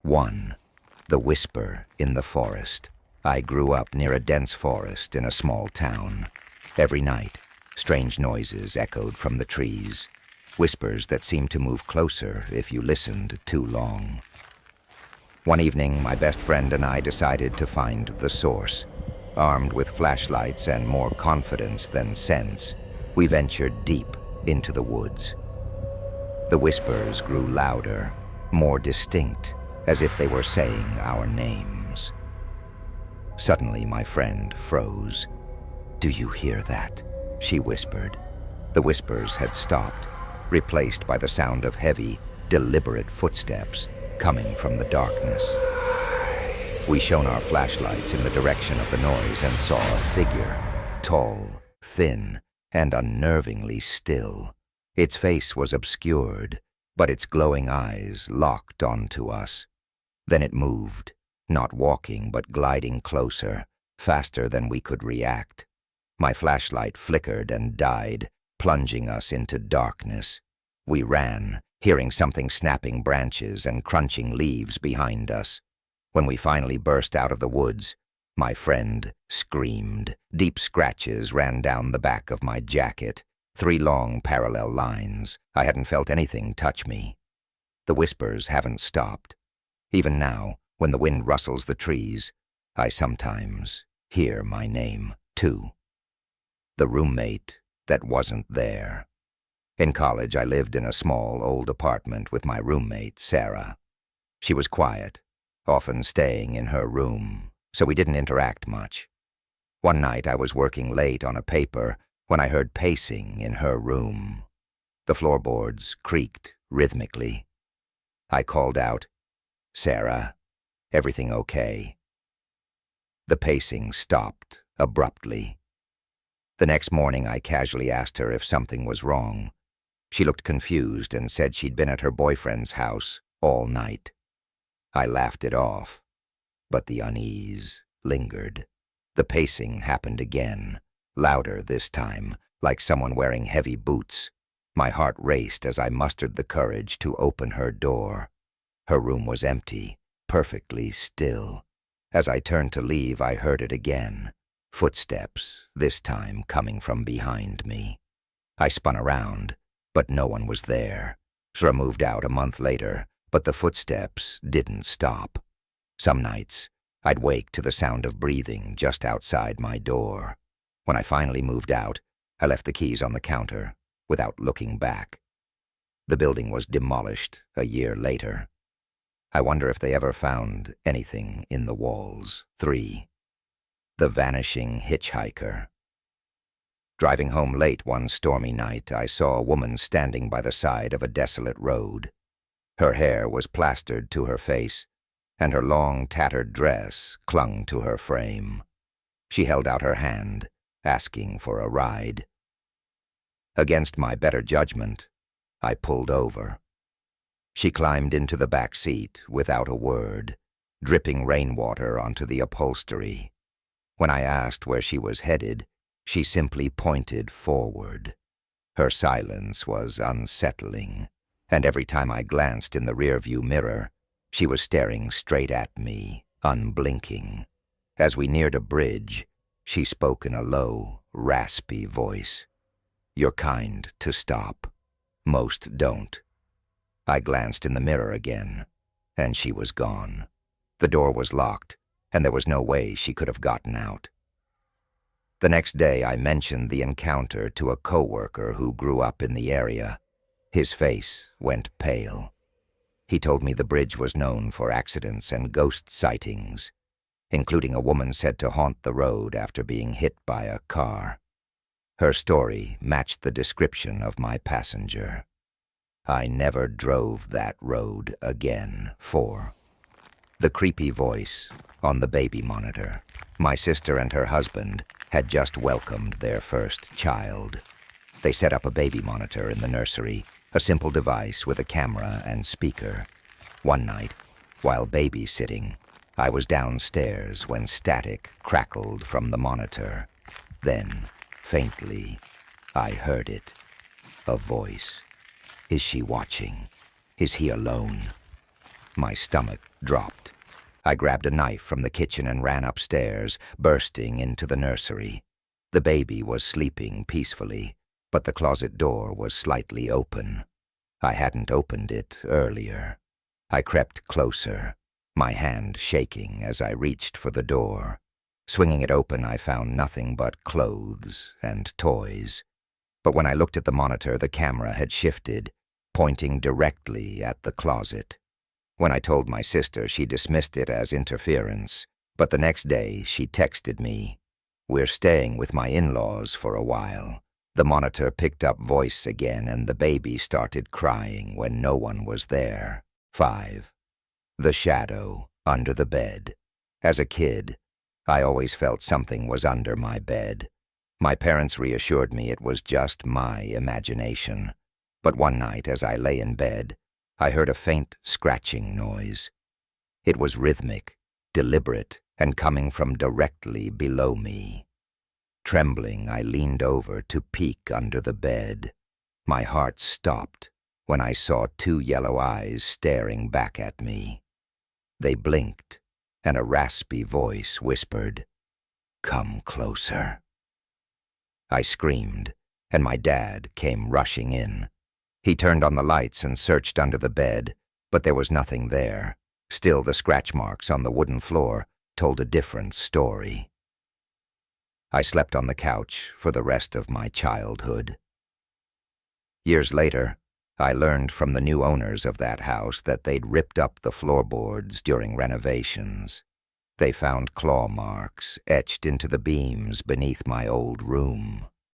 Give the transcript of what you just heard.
1. The Whisper in the Forest. I grew up near a dense forest in a small town. Every night, strange noises echoed from the trees, whispers that seemed to move closer if you listened too long. One evening, my best friend and I decided to find the source. Armed with flashlights and more confidence than sense, we ventured deep into the woods. The whispers grew louder, more distinct, as if they were saying our names. Suddenly, my friend froze. "Do you hear that?" she whispered. The whispers had stopped, replaced by the sound of heavy, deliberate footsteps coming from the darkness. We shone our flashlights in the direction of the noise and saw a figure, tall, thin, and unnervingly still. Its face was obscured, but its glowing eyes locked onto us. Then it moved, not walking but gliding closer, faster than we could react. My flashlight flickered and died, plunging us into darkness. We ran, hearing something snapping branches and crunching leaves behind us. When we finally burst out of the woods, my friend screamed. Deep scratches ran down the back of my jacket, 3 long parallel lines. I hadn't felt anything touch me. The whispers haven't stopped. Even now, when the wind rustles the trees, I sometimes hear my name, too. The roommate that wasn't there. In college, I lived in a small, old apartment with my roommate, Sarah. She was quiet, often staying in her room, so we didn't interact much. One night, I was working late on a paper when I heard pacing in her room. The floorboards creaked rhythmically. I called out, "Sarah, everything okay?" The pacing stopped abruptly. The next morning, I casually asked her if something was wrong. She looked confused and said she'd been at her boyfriend's house all night. I laughed it off, but the unease lingered. The pacing happened again, louder this time, like someone wearing heavy boots. My heart raced as I mustered the courage to open her door. Her room was empty, perfectly still. As I turned to leave, I heard it again. Footsteps, this time coming from behind me. I spun around, but no one was there. Sarah moved out a month later, but the footsteps didn't stop. Some nights, I'd wake to the sound of breathing just outside my door. When I finally moved out, I left the keys on the counter without looking back. The building was demolished a year later. I wonder if they ever found anything in the walls. 3. The Vanishing Hitchhiker. Driving home late one stormy night, I saw a woman standing by the side of a desolate road. Her hair was plastered to her face, and her long, tattered dress clung to her frame. She held out her hand, asking for a ride. Against my better judgment, I pulled over. She climbed into the back seat without a word, dripping rainwater onto the upholstery. When I asked where she was headed, she simply pointed forward. Her silence was unsettling, and every time I glanced in the rearview mirror, she was staring straight at me, unblinking. As we neared a bridge, she spoke in a low, raspy voice. "You're kind to stop. Most don't." I glanced in the mirror again, and she was gone. The door was locked, and there was no way she could have gotten out. The next day, I mentioned the encounter to a coworker who grew up in the area. His face went pale. He told me the bridge was known for accidents and ghost sightings, including a woman said to haunt the road after being hit by a car. Her story matched the description of my passenger. I never drove that road again. 4. The creepy voice on the baby monitor. My sister and her husband had just welcomed their first child. They set up a baby monitor in the nursery, a simple device with a camera and speaker. One night, while babysitting, I was downstairs when static crackled from the monitor. Then, faintly, I heard it. A voice. Is she watching? Is he alone? My stomach dropped. I grabbed a knife from the kitchen and ran upstairs, bursting into the nursery. The baby was sleeping peacefully, but the closet door was slightly open. I hadn't opened it earlier. I crept closer, my hand shaking as I reached for the door. Swinging it open, I found nothing but clothes and toys. But when I looked at the monitor, the camera had shifted, pointing directly at the closet. When I told my sister, she dismissed it as interference, but the next day she texted me, "We're staying with my in-laws for a while." The monitor picked up voice again, and the baby started crying when no one was there. 5. The shadow under the bed. As a kid, I always felt something was under my bed. My parents reassured me it was just my imagination. But one night, as I lay in bed, I heard a faint scratching noise. It was rhythmic, deliberate, and coming from directly below me. Trembling, I leaned over to peek under the bed. My heart stopped when I saw two yellow eyes staring back at me. They blinked, and a raspy voice whispered, "Come closer." I screamed, and my dad came rushing in. He turned on the lights and searched under the bed, but there was nothing there. Still, the scratch marks on the wooden floor told a different story. I slept on the couch for the rest of my childhood. Years later, I learned from the new owners of that house that they'd ripped up the floorboards during renovations. They found claw marks etched into the beams beneath my old room.